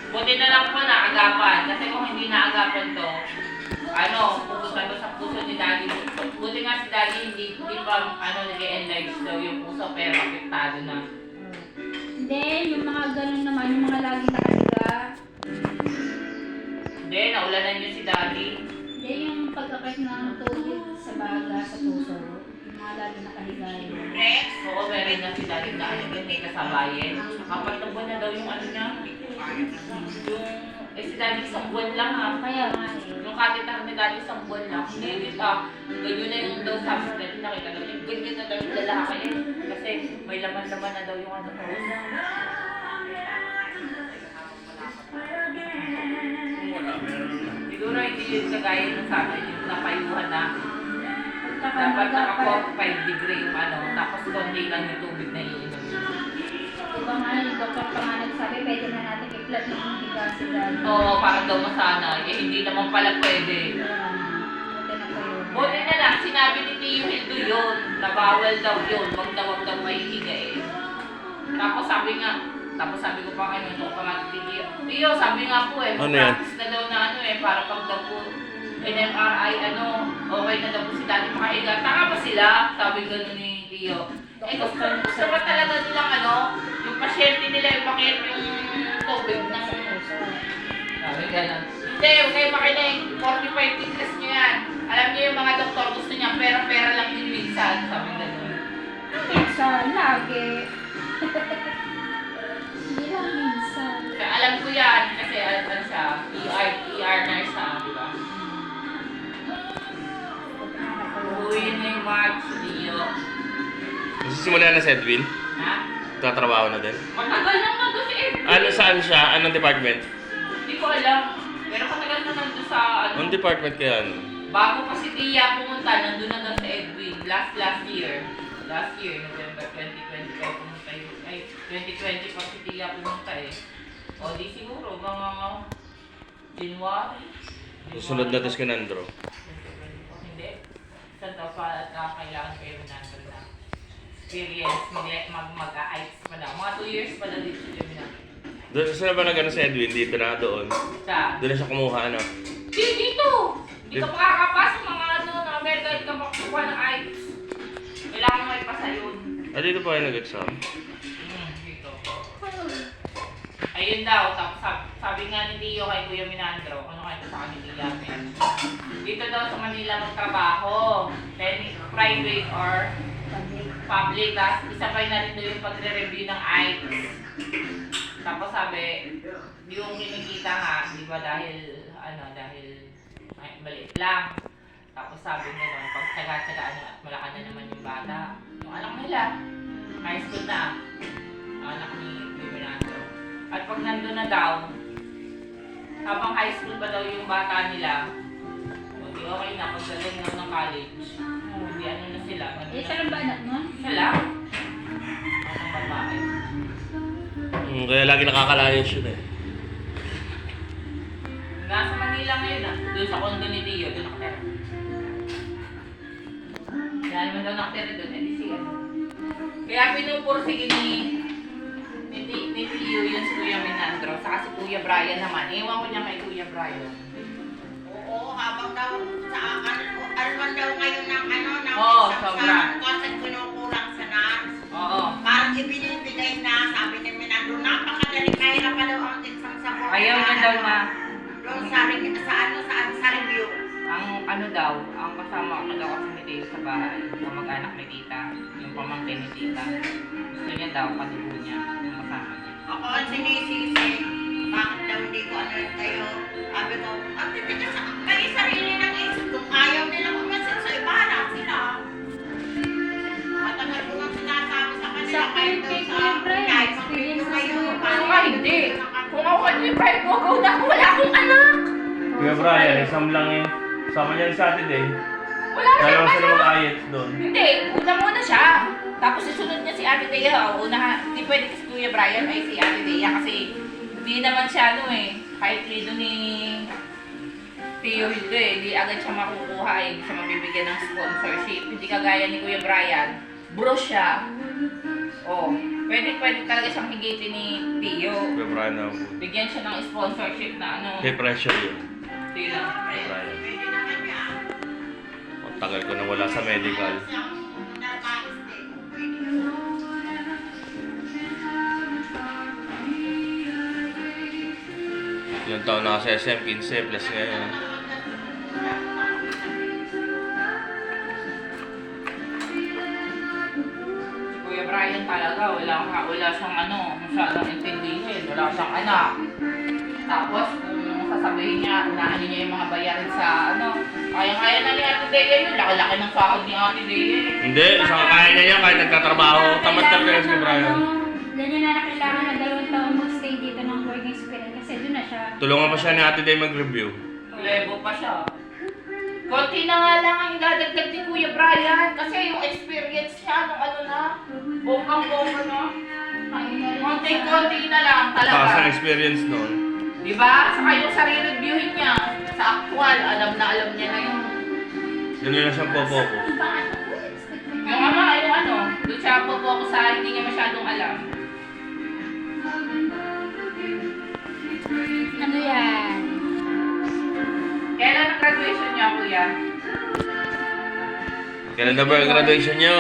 Buti na lang po naagapan. Kasi kung hindi naagapan to, pupunta ko sa puso ni Daddy. Buti nga si Daddy hindi pa, nag-e-enlarge daw yung puso, pero apektado na. Hindi, yung mga ganun naman, yung mga laging nakahiga. Hindi, naulanan niyo si Daddy. Hindi, yung pagkakit ng tubig sa baga, sa puso. Yung mga laging nakahiga yun. Rex? Oo, meron na si Daddy na may kasabayan. Kapag buwan na daw yung niya. Si Daddy isang buwan lang ha. Kaya nga eh. Yung katitar ni Daddy isang buwan lang. Hindi kita. Ganyan na yung daw sabi ni Daddy, nakita daw yung ganyan na daw yung lalaki eh. Kasi may laman-laman na daw yung ko. Siguro hindi yun kagaya ng sabi yung napayuhan na dapat naka 45 degree yung tapos konti lang yung tubig na iinom. Diba nga, yung doktor pa nga nagsabi, pwede na natin i-flat yung higa si Daddy. Oo, parang daw masana. Eh, hindi naman pala pwede. Buti na po yun. Buti na lang, sinabi ni Tio Hildo yun, na bawal daw yun, wag daw mahihiga eh. Tapos sabi ko pa kayo, ito pa nga Tio. Tio, sabi nga po practice na daw na para pag daw po NMRI, okay na daw po si Daddy makahiga. Taka pa sila, sabi gano'n ni Tio. Eh, gusto ba talaga nilang yung pasyente nila yung makit yung tubig ng puso. Sabi gano'n. Hindi, huwag kayo makinig. 45 degrees nyo yan. Alam niyo yung mga doktor gusto niya pera-pera lang din minsan. Sabi gano'n. Minsan, lagi. Hindi lang minsan. Kaya alam ko yan kasi siya, ER nurse di ba? Uwi na yung March, Leo. Nagsisimula na si Edwin? Ha? Tatrabaho na din? Matagal na nandun si Edwin. Saan siya? Anong department? Hindi ko alam. Pero matagal na nandun sa Anong department kaya Bago pa si Tia pumunta, nandun na daw si Edwin. Last year. Last year, November 2020 pumunta yun. Ay, 2020 pa si Tia pumunta eh. O di siguro, mga January. Susunod na to si Nandro. Hindi. Saan daw pa kailangan kayo nandun na experience, mag-a-ICE pa na. Mga 2 years pa na dito si Gemina. Doon saan ba nag-ano si Edwin? Dito na doon? Saan? Doon na siya kumuha Dito! Hindi ka makakapasok mga ng Amerika, hindi ka makakuha ng ICE. Kailangan mo ipasa yun. Dito pa kayo nag-exam? Dito. Ayun daw, tapos sabi nga ni Tio kay Kuya Minandro, kayo sa akin ni Yamin. Dito daw sa Manila magtrabaho, then private or public, tapos isabay na rin daw yung pagre-review ng ICE. Tapos sabi, yung kinikita nga, di ba dahil maliit lang. Tapos sabi nila, pag tsaga-tsagaan at malaki na naman yung bata. Yung anak nila, high school na, anak ni Biminando. At pag nandun na daw, habang high school pa daw yung bata nila, hindi okay na, pagdating na ng college. Hindi na sila. Isa lang ba anak mo? Isa lang. Ang babae. Kaya lagi nakakalayas yun eh. Nasa Manila ngayon doon sa condo ni Tio, doon nakatira. Kaya naman daw nakatira doon, si Kaya pinupursige ni Tio yun si Kuya Minandro, saka si Kuya Brian naman. Iwan ko niya kay Kuya Brian. Oo, habang daw sa alwan daw ngayon ng sobra. Kasi kinukulang sa nurse. Oo. Parang ibinibigay na, sabi ni Minandro, napakadali kaya pa daw ang exam sa board. Ayaw niya daw na. Doon sa review. Ang kasama ko daw kasi ni Tio sa bahay, kamag-anak ni Tita, yung pamangkin ni Tita. Gusto niya daw, kadugo niya, yung kasama niya. Ako ang sinisisi, bakit daw hindi ko kayo? Sabi ko, may sarili ng isip. Kung ayaw nila umasin sa ibahala sila. Matagal ko nga sinasabi sa kanila, Sa kahit daw kay sa Kuya Brian, kahit experience kayo. Hindi. Kung ako ni Brian, go na ako, wala akong anak. Kuya Brian, exam lang eh. Sama niya sa Saturday. Wala Dalawa siyang sila anak. mag-ayit doon. Hindi, una muna siya. Tapos isunod niya si Ate Dea. Hindi pwede kasi Kuya Brian ay si Ate Dea kasi hindi naman siya kahit lido ni Tio Hildo hindi agad siya makukuha hindi siya mabibigyan ng sponsorship. Hindi kagaya ni Kuya Brian, bro siya. O Oh, pwede talaga siyang higitin ni Tio. Kuya Brian na po. Bigyan siya ng sponsorship na ano. May pressure yun. Tila. Kuya Brian. Pwede naman yan. Ang tagal ko na wala sa medical. Siyang nabais din. Pwede. Ilang taon na kasi SM, 15 plus ngayon. Kuya Brian talaga, wala siyang ano, masyadong intindihin, wala siyang anak. Tapos, kung sasabihin niya, inaano niya yung mga bayarin sa ano, kaya-kaya na ni Ate Dea yun, laki-laki ng sahod ni Ate Dea. Hindi, saka kaya niya yan kahit nagtatrabaho. Tamad talaga yan si Brian. Ganyan na kailangan na 2 taon mag-stay dito ng working experience kasi doon na siya. Tulungan pa siya ni Ate Day mag-review. Lebo pa siya. Konti na nga lang ang idadagdag ni Kuya Brian kasi yung experience niya nung ano na, bonggang-bongga na. Konti-konti na lang Taas ang talaga. experience noon. Diba? Saka yung sarili-reviewin niya sa actual, alam niya na yung Ganun na siyang po-focus. yung ano, doon siya po sa hindi niya masyadong alam. Ano yan? Kailan ang graduation niya, Kuya? Kailan na ba ang graduation niyo?